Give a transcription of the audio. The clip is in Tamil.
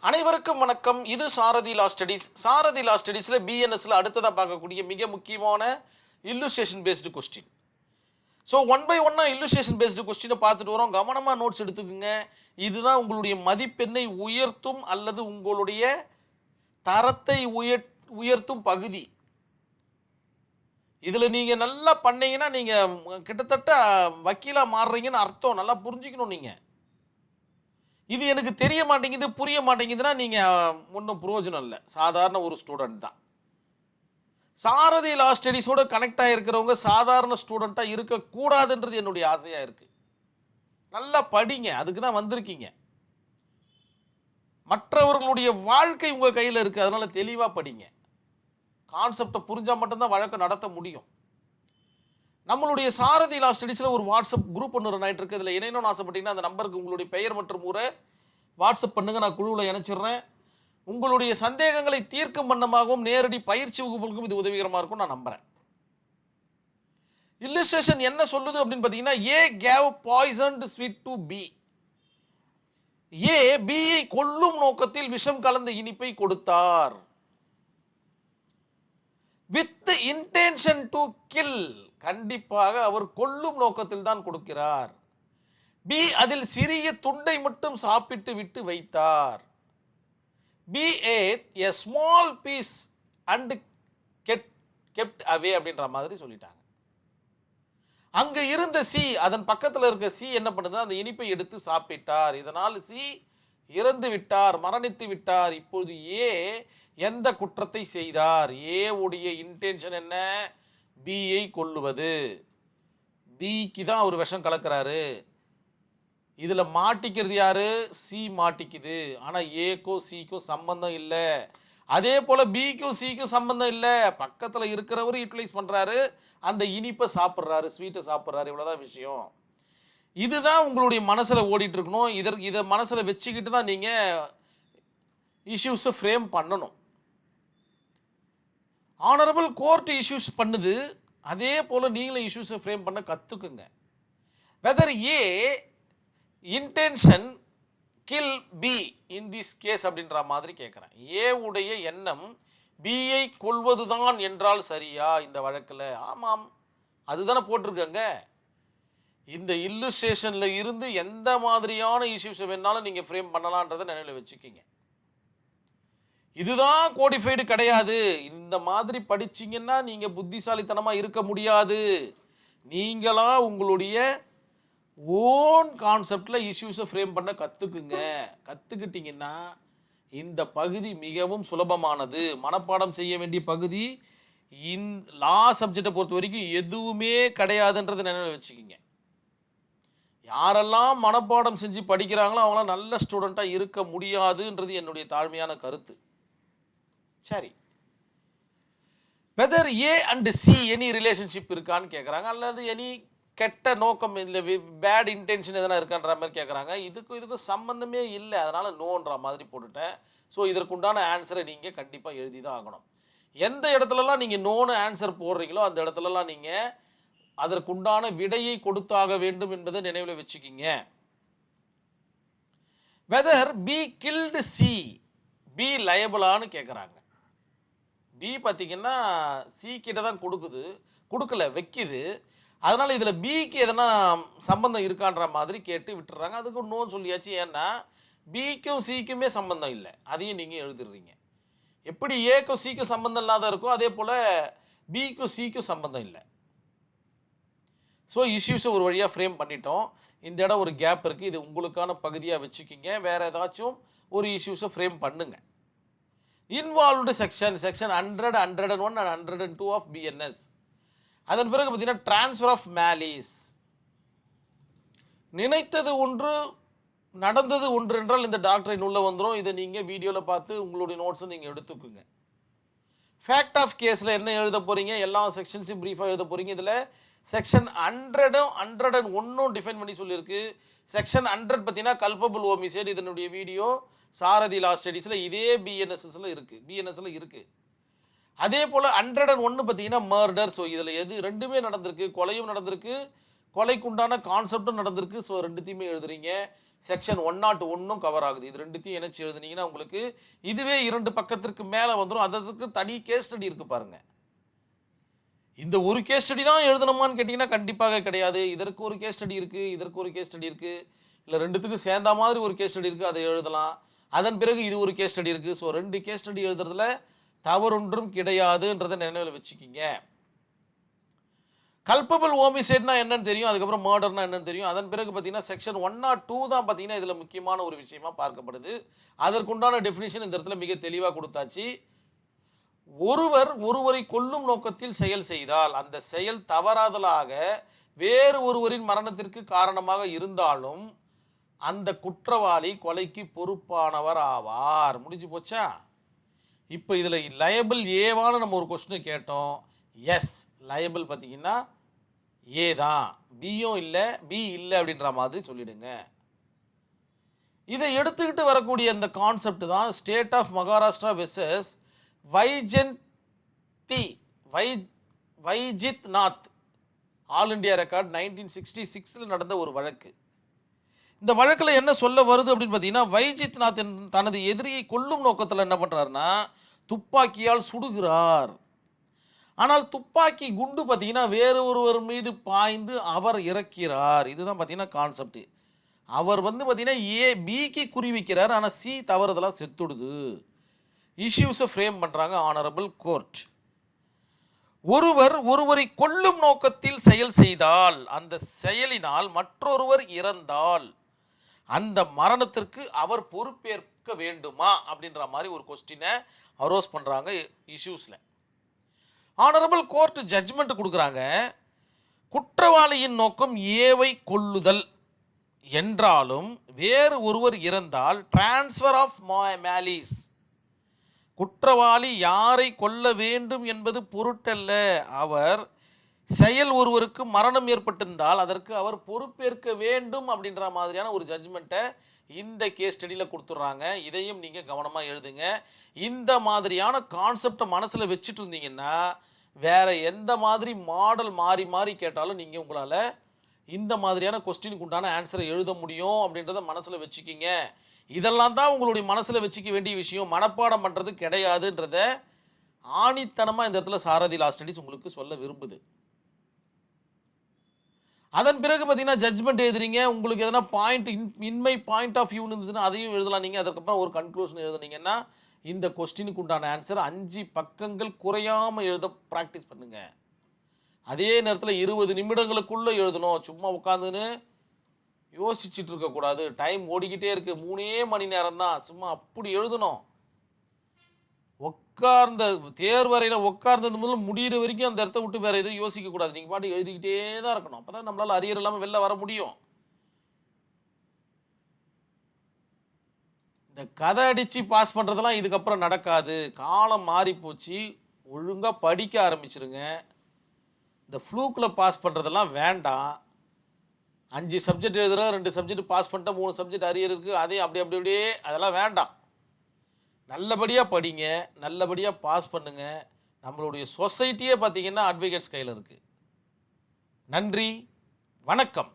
அனைவருக்கும் வணக்கம். இது சாரதி லா ஸ்டடீஸ். சாரதி லா ஸ்டடீஸில் பிஎன்எஸ்ல அடுத்ததாக பார்க்கக்கூடிய மிக முக்கியமான illustration based question. So one by ஒன்னாக இல்லுஸ்ட்ரேஷன் பேஸ்டு கொஸ்டினை பார்த்துட்டு வரோம். கவனமாக நோட்ஸ் எடுத்துக்கோங்க. இதுதான் உங்களுடைய மதிப்பெண்ணை உயர்த்தும் அல்லது உங்களுடைய தரத்தை உயர்த்தும் பகுதி. இதில் நீங்கள் நல்லா பண்ணீங்கன்னா நீங்கள் கிட்டத்தட்ட வக்கீலாக மாறுறீங்கன்னு அர்த்தம். நல்லா புரிஞ்சுக்கணும். நீங்கள் இது எனக்கு தெரிய மாட்டேங்குது, புரிய மாட்டேங்குதுன்னா நீங்கள் ஒன்றும் பிரயோஜனம் இல்லை. சாதாரண ஒரு ஸ்டூடெண்ட் தான். சாரதி லா ஸ்டடீஸோடு கனெக்ட் ஆகிருக்கிறவங்க சாதாரண ஸ்டூடெண்ட்டாக இருக்கக்கூடாதுன்றது என்னுடைய ஆசையாக இருக்குது. நல்லா படிங்க, அதுக்கு தான் வந்திருக்கீங்க. மற்றவர்களுடைய வாழ்க்கை உங்கள் கையில் இருக்குது, அதனால் தெளிவாக படிங்க. கான்செப்டை புரிஞ்சால் மட்டும்தான் வழக்கை நடத்த முடியும். நம்மளுடைய சாரதி லா ஸ்டடீஸில் ஒரு வாட்ஸ்அப் குரூப் ஒன்று ரன் ஆகிட்டு இருக்குது. இதில் இணையணும்னு ஆசைப்பட்டீங்கன்னா அந்த நம்பருக்கு உங்களுடைய பெயர் மற்றும் ஊரை வாட்ஸ்அப் பண்ணுங்கள். நான் குழுவில் இணைச்சிடுறேன். உங்களுடைய சந்தேகங்களை தீர்க்கும் வண்ணமாகவும் நேரடி பயிற்சி வகுப்புகளுக்கும் இது உதவிகரமாக இருக்கும் நான் நம்புகிறேன். இல்லுஸ்ட்ரேஷன் என்ன சொல்லுது அப்படின்னு பார்த்தீங்கன்னா, ஏ cave poisoned sweet to be. ஏ பியை கொல்லும் நோக்கத்தில் விஷம் கலந்த இனிப்பை கொடுத்தார். வித் இன்டென்ஷன் டு கில், கண்டிப்பாக அவர் கொல்லும் நோக்கத்தில் தான் கொடுக்கிறார். பி அதில் சிறிய துண்டை மட்டும் சாப்பிட்டு விட்டு வைத்தார். B ate a small piece and kept away அப்படின்ற மாதிரி சொல்லிட்டாங்க. அங்க இருந்த சி, அதன் பக்கத்தில் இருக்க சி என்ன பண்ணுது, அந்த இனிப்பை எடுத்து சாப்பிட்டார். இதனால் சி இறந்து விட்டார், மரணித்து விட்டார். இப்பொழுது ஏ எந்த குற்றத்தை செய்தார்? ஏ உடைய இன்டென்ஷன் என்ன? பியை கொல்லுவது. பிக்கு தான் அவர் விஷம் கலக்கிறாரு. இதில் மாட்டிக்கிறது யாரு? சி மாட்டிக்குது. ஆனால் ஏக்கும் சிக்கும் சம்பந்தம் இல்லை. அதே போல் பிக்கும் சிக்கும் சம்பந்தம் இல்லை. பக்கத்தில் இருக்கிறவர் யூட்டிலைஸ் பண்ணுறாரு, அந்த இனிப்பை சாப்பிட்றாரு, ஸ்வீட்டை சாப்பிட்றாரு. இவ்வளோதான் விஷயம். இதுதான் உங்களுடைய மனசில் ஓடிட்டு இருக்கணும். இதை மனசில் வச்சுக்கிட்டு தான் நீங்கள் இஷ்யூஸை ஃப்ரேம் பண்ணணும். ஆனரபிள் கோர்ட் இஷ்யூஸ் பண்ணுது, அதே போல் நீங்களும் இஷ்யூஸை ஃப்ரேம் பண்ண கற்றுக்குங்க. Whether A intention kill B in this case அப்படின்ற மாதிரி கேட்குறேன். ஏ உடைய எண்ணம் பியை கொள்வது தான் என்றால் சரியா இந்த வழக்கில்? ஆமாம், அதுதானே போட்டிருக்கங்க. இந்த இல்லுஸ்ட்ரேஷனில் இருந்து எந்த மாதிரியான இஷ்யூஸை வேணாலும் நீங்கள் ஃப்ரேம் பண்ணலான்றதை நினைவில் வச்சுக்கிங்க. இதுதான் கோடிஃபைடு கிடையாது. இந்த மாதிரி படிச்சிங்கன்னா நீங்கள் புத்திசாலித்தனமாக இருக்க முடியாது. நீங்களா உங்களுடைய ஓன் கான்செப்டில் இஷ்யூஸை ஃப்ரேம் பண்ண கற்றுக்குங்க. கற்றுக்கிட்டிங்கன்னா இந்த பகுதி மிகவும் சுலபமானது. மனப்பாடம் செய்ய வேண்டிய பகுதி லா சப்ஜெக்டை பொறுத்த வரைக்கும் எதுவுமே கிடையாதுன்றதை நினைவில் வச்சுக்கிங்க. யாரெல்லாம் மனப்பாடம் செஞ்சு படிக்கிறாங்களோ அவங்களாம் நல்ல ஸ்டூடெண்ட்டாக இருக்க முடியாதுன்றது என்னுடைய தாழ்மையான கருத்து. சரி, whether A and C any relationship இருக்கான்னு கேட்குறாங்க, அல்லது எனி கெட்ட நோக்கம் இல்லை, பேட் இன்டென்ஷன் எதனா இருக்கான்ற மாதிரி கேட்குறாங்க. இதுக்கும் சம்மந்தமே இல்லை, அதனால் நோன்ற மாதிரி போட்டுட்டேன். ஸோ இதற்குண்டான ஆன்சரை நீங்கள் கண்டிப்பாக எழுதி தான் ஆகணும். எந்த இடத்துலலாம் நீங்கள் நோன்னு ஆன்சர் போடுறீங்களோ அந்த இடத்துலலாம் நீங்கள் அதற்குண்டான விடையை கொடுத்தாக வேண்டும் என்பதை நினைவில் வச்சுக்கிங்க. Whether B killed C, B லயபிளான்னு கேட்குறாங்க. பி பார்த்தீங்கன்னா சி கிட்ட தான் கொடுக்கல, வைக்குது. அதனால் இதில் பிக்கு எதனா சம்பந்தம் இருக்கான்ற மாதிரி கேட்டு விட்டுறாங்க. அதுக்கு நோன்னு சொல்லியாச்சு. ஏன்னா பிக்கும் சிக்குமே சம்பந்தம் இல்லை, அதையும் நீங்கள் எழுதிடுறீங்க. எப்படி ஏக்கும் சிக்கும் சம்பந்தம் இல்லாத இருக்கோ அதே போல் பிக்கும் சிக்கும் சம்பந்தம் இல்லை. ஸோ இஷ்யூஸை ஒரு வழியாக ஃப்ரேம் பண்ணிட்டோம். இந்த இடம் ஒரு கேப் இருக்குது, இது உங்களுக்கான பகுதியாக வச்சுக்கிங்க. வேறு ஏதாச்சும் ஒரு இஷ்யூஸை ஃப்ரேம் பண்ணுங்க. Involved section 100, 101 and 102 of BNS. அதன் பிறகு பார்த்தீங்கன்னா டிரான்ஸ்ஃபர் ஆஃப் மேலிஸ். நினைத்தது ஒன்று நடந்தது ஒன்று என்றால் இந்த டாக்டரின் உள்ள வந்துடும். இதை நீங்கள் வீடியோவில் பார்த்து உங்களுடைய நோட்ஸும் நீங்கள் எடுத்துக்குங்க. ஃபேக்ட் ஆஃப் கேஸில் என்ன எழுத போகிறீங்க, எல்லா செக்ஷன்ஸையும் ப்ரீஃபாக எழுத போகிறீங்க. இதில் செக்ஷன் 100 101 டிஃபைன் பண்ணி சொல்லியிருக்கு. செக்ஷன் 100 பார்த்தீங்கன்னா கல்பபிள் ஹோமிசைட். இதனுடைய வீடியோ சாரதி லா ஸ்டடீஸில் இதே பிஎன்எஸ்எஸ்ல இருக்குது. அதே போல் 101 பார்த்தீங்கன்னா மர்டர். ஸோ இதில் ரெண்டுமே நடந்திருக்கு, கொலையும் நடந்திருக்கு, கொலைக்கு உண்டான கான்செப்டும் நடந்திருக்கு. ஸோ ரெண்டுத்தையுமே எழுதுறீங்க. செக்ஷன் 101 கவர் ஆகுது. இது ரெண்டுத்தையும் இணைச்சு எழுதுனீங்கன்னா உங்களுக்கு இதுவே 2 பக்கத்திற்கு மேலே வந்துடும். அதற்கு தனி கேஸ் ஸ்டடி இருக்கு பாருங்க. இந்த ஒரு கேஸ் ஸ்டடி தான் எழுதணுமான்னு கேட்டிங்கன்னா கண்டிப்பாக கிடையாது. இதற்கு ஒரு கேஸ் ஸ்டடி இருக்குது, இதற்கு ஒரு கேஸ் ஸ்டடி இருக்குது, இல்லை ரெண்டுத்துக்கும் சேர்ந்த மாதிரி ஒரு கேஸ் ஸ்டடி இருக்குது, அதை எழுதலாம். அதன் பிறகு இது ஒரு கேஸ் ஸ்டடி இருக்குது. ஸோ 2 கேஸ் ஸ்டடி எழுதுறதுல தவறொன்றும் கிடையாதுன்றதை நினைவில் வச்சுக்கிங்க. கல்பபிள் ஹோமிசைட்னா என்னன்னு தெரியும், அதுக்கப்புறம் மர்டர்னா என்னன்னு தெரியும். அதன் பிறகு பார்த்தீங்கன்னா செக்ஷன் 102 தான் பார்த்தீங்கன்னா இதில் முக்கியமான ஒரு விஷயமா பார்க்கப்படுது. அதற்குண்டான டெஃபினிஷன் இந்த இடத்துல மிக தெளிவாக கொடுத்தாச்சு. ஒருவர் ஒருவரை கொல்லும் நோக்கத்தில் செயல் செய்தால் அந்த செயல் தவறாதலாக வேறு ஒருவரின் மரணத்திற்கு காரணமாக இருந்தாலும் அந்த குற்றவாளி கொலைக்கு பொறுப்பானவர் ஆவார். முடிஞ்சு போச்சா? இப்போ இதில் லயபிள் ஏவான நம்ம ஒரு கொஸ்டினை கேட்டோம். எஸ், லயபிள் பார்த்தீங்கன்னா ஏ தான், பியும் இல்லை, பி இல்லை அப்படின்ற மாதிரி சொல்லிடுங்க. இதை எடுத்துக்கிட்டு வரக்கூடிய அந்த கான்செப்ட் தான் state of Maharashtra versus Vaijnath all India record 1966 நடந்த ஒரு வழக்கு. இந்த வழக்கில் என்ன சொல்ல வருது அப்படின்னு பார்த்தீங்கன்னா, வைஜித்நாத் தனது எதிரியை கொல்லும் நோக்கத்தில் என்ன பண்ணுறாருன்னா துப்பாக்கியால் சுடுகிறார். ஆனால் துப்பாக்கி குண்டு பார்த்தீங்கன்னா வேறு ஒருவர் மீது பாய்ந்து அவர் இறக்கிறார். இதுதான் பார்த்தீங்கன்னா கான்செப்ட். அவர் பார்த்தீங்கன்னா பிக்கு குறி வைக்கிறார், ஆனால் சி தவறுதலாக செத்துடுது. இஷ்யூஸை ஃப்ரேம் பண்ணுறாங்க ஆனரபிள் கோர்ட். ஒருவர் ஒருவரை கொல்லும் நோக்கத்தில் செயல் செய்தால் அந்த செயலினால் மற்றொருவர் இறந்தால் அந்த மரணத்திற்கு அவர் பொறுப்பேற்க வேண்டுமா அப்படின்ற மாதிரி ஒரு கொஸ்டினை அரோஸ் பண்ணுறாங்க இஷ்யூஸில். ஆனரபிள் கோர்ட் ஜட்ஜ்மெண்ட் கொடுக்குறாங்க. குற்றவாளியின் நோக்கம் ஏவை கொல்லுதல் என்றாலும் வேறு ஒருவர் இறந்தால் டிரான்ஸ்ஃபர் ஆஃப் மேலிஸ், குற்றவாளி யாரை கொல்ல வேண்டும் என்பது பொருட்டல்ல, அவர் செயல் ஒருவருக்கு மரணம் ஏற்பட்டிருந்தால் அதற்கு அவர் பொறுப்பேற்க வேண்டும் அப்படின்ற மாதிரியான ஒரு ஜட்ஜ்மெண்ட்டை இந்த கேஸ் ஸ்டடியில் கொடுத்துட்றாங்க. இதையும் நீங்கள் கவனமாக எழுதுங்க. இந்த மாதிரியான கான்செப்டை மனசில் வச்சுட்டு இருந்தீங்கன்னா வேறு எந்த மாதிரி மாடல் மாறி மாறி கேட்டாலும் நீங்கள் உங்களால் இந்த மாதிரியான கொஸ்டினுக்கு உண்டான ஆன்சரை எழுத முடியும் அப்படின்றத மனசில் வச்சுக்கிங்க. இதெல்லாம் தான் உங்களுடைய மனசில் வச்சுக்க வேண்டிய விஷயம், மனப்பாடம் பண்ணுறது கிடையாதுன்றத ஆணித்தனமாக இந்த இடத்துல சாரதி லா ஸ்டடிஸ் உங்களுக்கு சொல்ல விரும்புது. அதன் பிறகு பார்த்தீங்கன்னா ஜட்ஜ்மெண்ட் எழுதுறீங்க. உங்களுக்கு எதனா பாயிண்ட் ஆஃப் வியூன்னு இருந்ததுன்னா அதையும் எழுதலாம். நீங்கள் அதுக்கப்புறம் ஒரு கன்க்ளூஷன் எழுதுனீங்கன்னா இந்த கொஸ்டினுக்கு உண்டான ஆன்சர் 5 பக்கங்கள் குறையாமல் எழுத ப்ராக்டிஸ் பண்ணுங்கள். அதே நேரத்தில் 20 நிமிடங்களுக்குள்ளே எழுதணும். சும்மா உட்காந்துன்னு யோசிச்சுட்டு இருக்கக்கூடாது. டைம் ஓடிக்கிட்டே இருக்குது, 3 மணி நேரம் தான். சும்மா அப்படி எழுதணும். உட்கார்ந்த தேர்வறையில் உட்கார்ந்தது முதல்ல முடிகிற வரைக்கும் அந்த இடத்த விட்டு வேறு எதுவும் யோசிக்கக்கூடாது. நீங்கள் பாட்டு எழுதிக்கிட்டே தான் இருக்கணும். அப்போ தான் நம்மளால் அரியர் இல்லாமல் வெளில வர முடியும். இந்த கதை அடித்து பாஸ் பண்ணுறதெல்லாம் இதுக்கப்புறம் நடக்காது. காலம் மாறி போச்சு. ஒழுங்காக படிக்க ஆரம்பிச்சிருங்க. இந்த ஃப்ளூக்கில் பாஸ் பண்ணுறதெல்லாம் வேண்டாம். 5 சப்ஜெக்ட் எழுதுகிற 2 சப்ஜெக்ட் பாஸ் பண்ணிட்டா 3 சப்ஜெக்ட் அரியர் இருக்குது, அதையும் அப்படியே அதெல்லாம் வேண்டாம். நல்லபடியாக படிங்க, நல்லபடியாக பாஸ் பண்ணுங்கள். நம்மளுடைய சொசைட்டியே பார்த்திங்கன்னா அட்வொகேட்ஸ் கையில் இருக்குது. நன்றி, வணக்கம்.